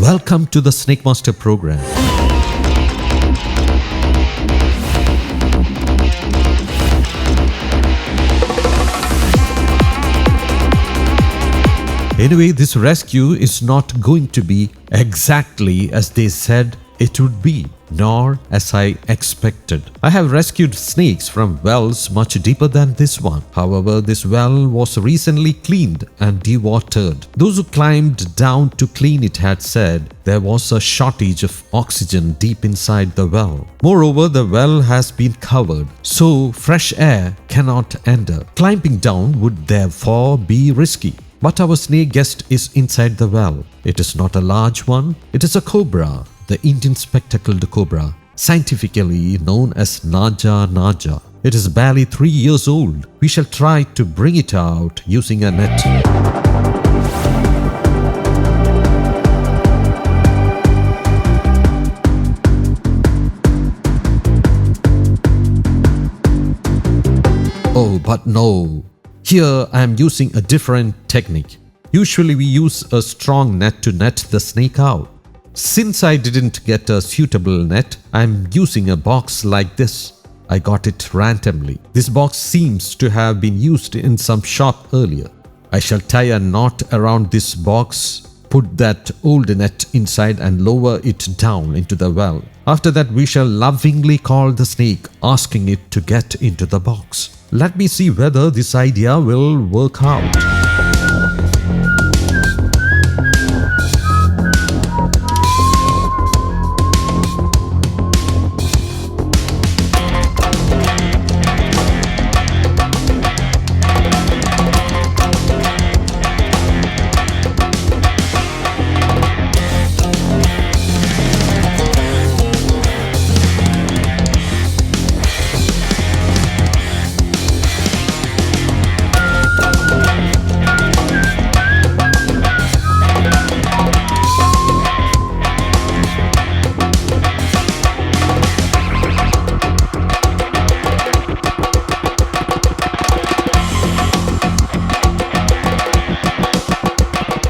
Welcome to the Snake Master program. Anyway, this rescue is not going to be exactly as they said it would be, nor as I expected. I have rescued snakes from wells much deeper than this one. However, this well was recently cleaned and dewatered. Those who climbed down to clean it had said there was a shortage of oxygen deep inside the well. Moreover, the well has been covered, so fresh air cannot enter. Climbing down would therefore be risky. But our snake guest is inside the well. It is not a large one. It is a cobra, the Indian spectacled cobra, scientifically known as Naja. It is barely 3 years old. We shall try to bring it out using a net. Oh, but no. Here I am using a different technique. Usually we use a strong net to net the snake out. Since I didn't get a suitable net, I am using a box like this. I got it randomly. This box seems to have been used in some shop earlier. I shall tie a knot around this box, put that old net inside and lower it down into the well. After that, we shall lovingly call the snake, asking it to get into the box. Let me see whether this idea will work out.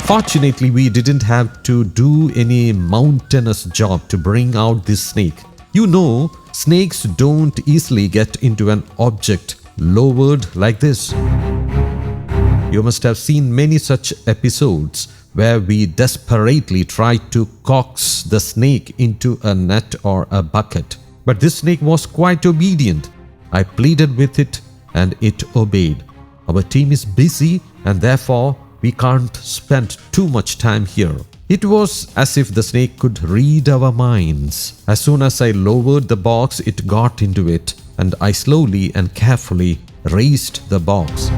Fortunately, we didn't have to do any mountainous job to bring out this snake. You know, snakes don't easily get into an object lowered like this. You must have seen many such episodes where we desperately try to coax the snake into a net or a bucket. But this snake was quite obedient. I pleaded with it and it obeyed. Our team is busy and therefore we can't spend too much time here. It was as if the snake could read our minds. As soon as I lowered the box, it got into it, and I slowly and carefully raised the box.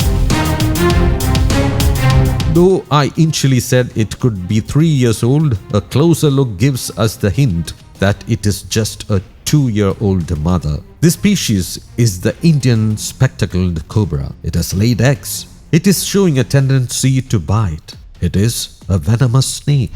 Though I initially said it could be 3 years old, a closer look gives us the hint that it is just a 2-year-old mother. This species is the Indian spectacled cobra. It has laid eggs. It is showing a tendency to bite. It is a venomous snake.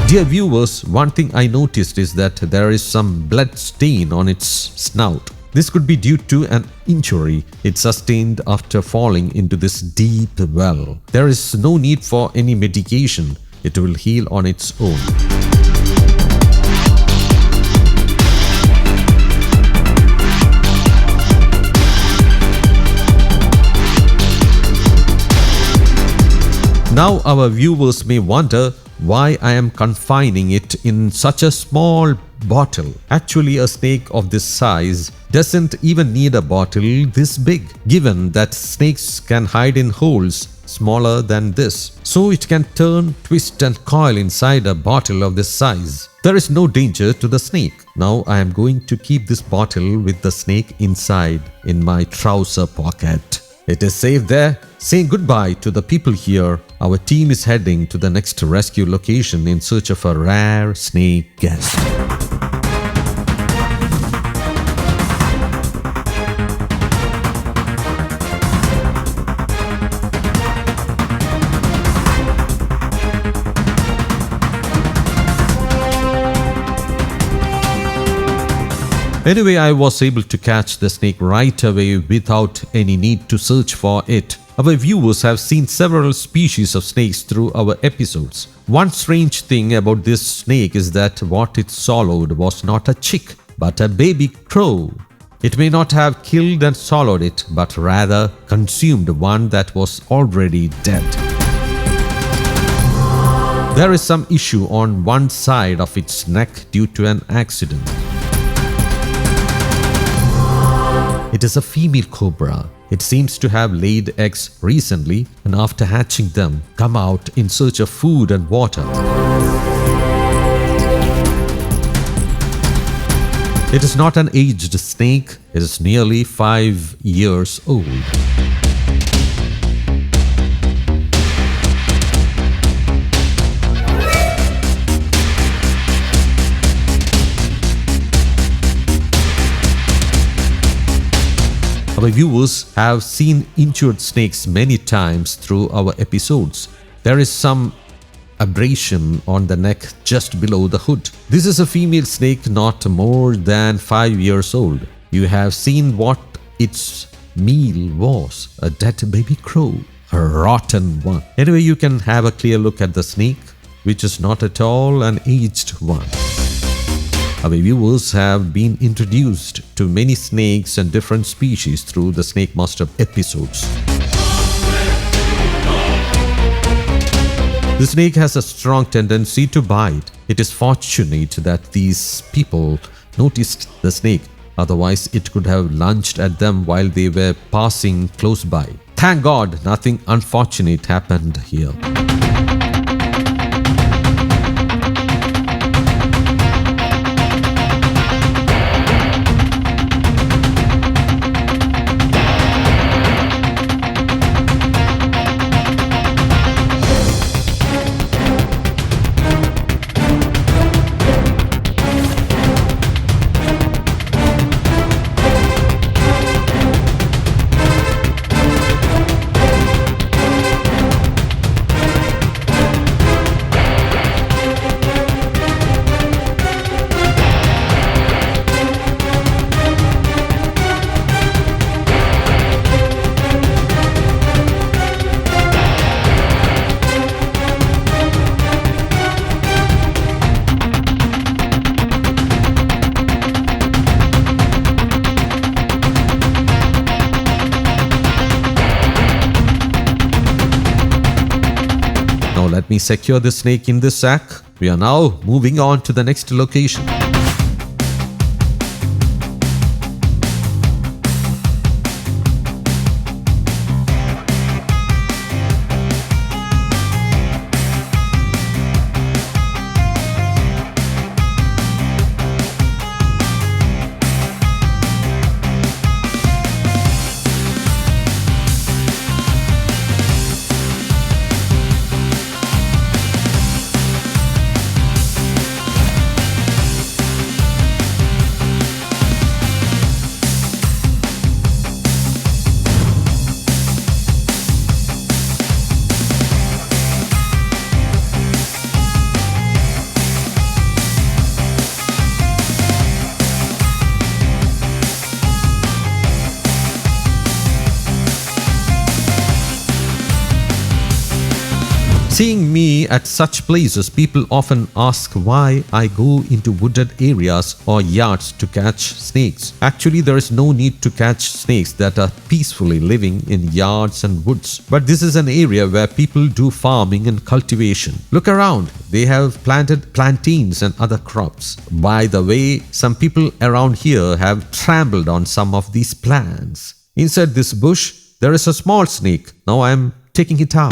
Dear viewers, one thing I noticed is that there is some blood stain on its snout. This could be due to an injury it sustained after falling into this deep well. There is no need for any medication. It will heal on its own. Now our viewers may wonder why I am confining it in such a small bottle. Actually, a snake of this size doesn't even need a bottle this big, given that snakes can hide in holes smaller than this. So it can turn, twist and coil inside a bottle of this size. There is no danger to the snake. Now I am going to keep this bottle with the snake inside in my trouser pocket. It is safe there. Saying goodbye to the people here, our team is heading to the next rescue location in search of a rare snake guest. Anyway, I was able to catch the snake right away without any need to search for it. Our viewers have seen several species of snakes through our episodes. One strange thing about this snake is that what it swallowed was not a chick, but a baby crow. It may not have killed and swallowed it, but rather consumed one that was already dead. There is some issue on one side of its neck due to an accident. It is a female cobra. It seems to have laid eggs recently and after hatching them, come out in search of food and water. It is not an aged snake. It is nearly 5 years old. Our viewers have seen injured snakes many times through our episodes. There is some abrasion on the neck just below the hood. This is a female snake not more than 5 years old. You have seen what its meal was, a dead baby crow, a rotten one. Anyway, you can have a clear look at the snake, which is not at all an aged one. Our viewers have been introduced to many snakes and different species through the Snake Master episodes. The snake has a strong tendency to bite. It is fortunate that these people noticed the snake, otherwise it could have lunged at them while they were passing close by. Thank God nothing unfortunate happened here. Let me secure the snake in this sack. We are now moving on to the next location. Seeing me at such places, people often ask why I go into wooded areas or yards to catch snakes. Actually, there is no need to catch snakes that are peacefully living in yards and woods. But this is an area where people do farming and cultivation. Look around. They have planted plantains and other crops. By the way, some people around here have trampled on some of these plants. Inside this bush, there is a small snake. Now I am taking it out.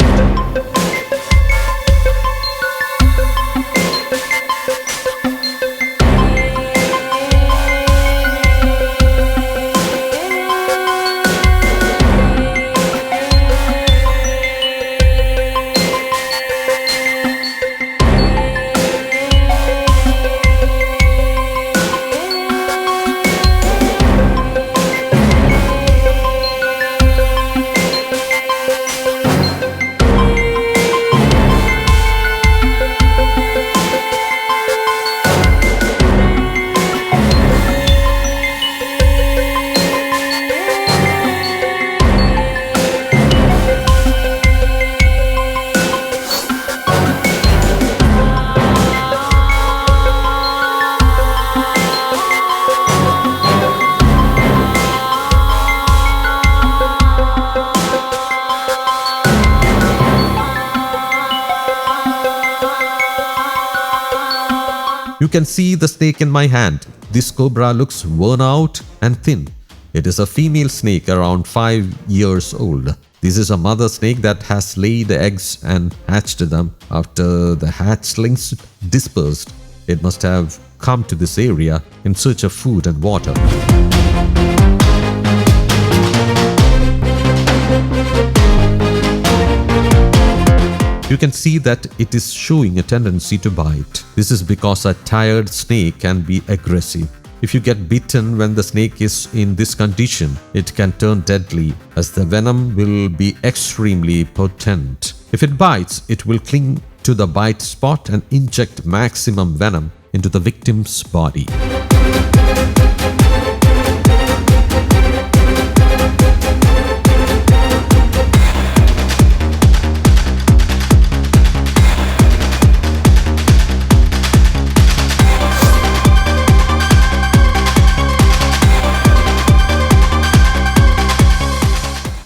can see the snake in my hand. This cobra looks worn out and thin. It is a female snake around 5 years old. This is a mother snake that has laid eggs and hatched them. After the hatchlings dispersed, it must have come to this area in search of food and water. You can see that it is showing a tendency to bite. This is because a tired snake can be aggressive. If you get bitten when the snake is in this condition, it can turn deadly as the venom will be extremely potent. If it bites, it will cling to the bite spot and inject maximum venom into the victim's body.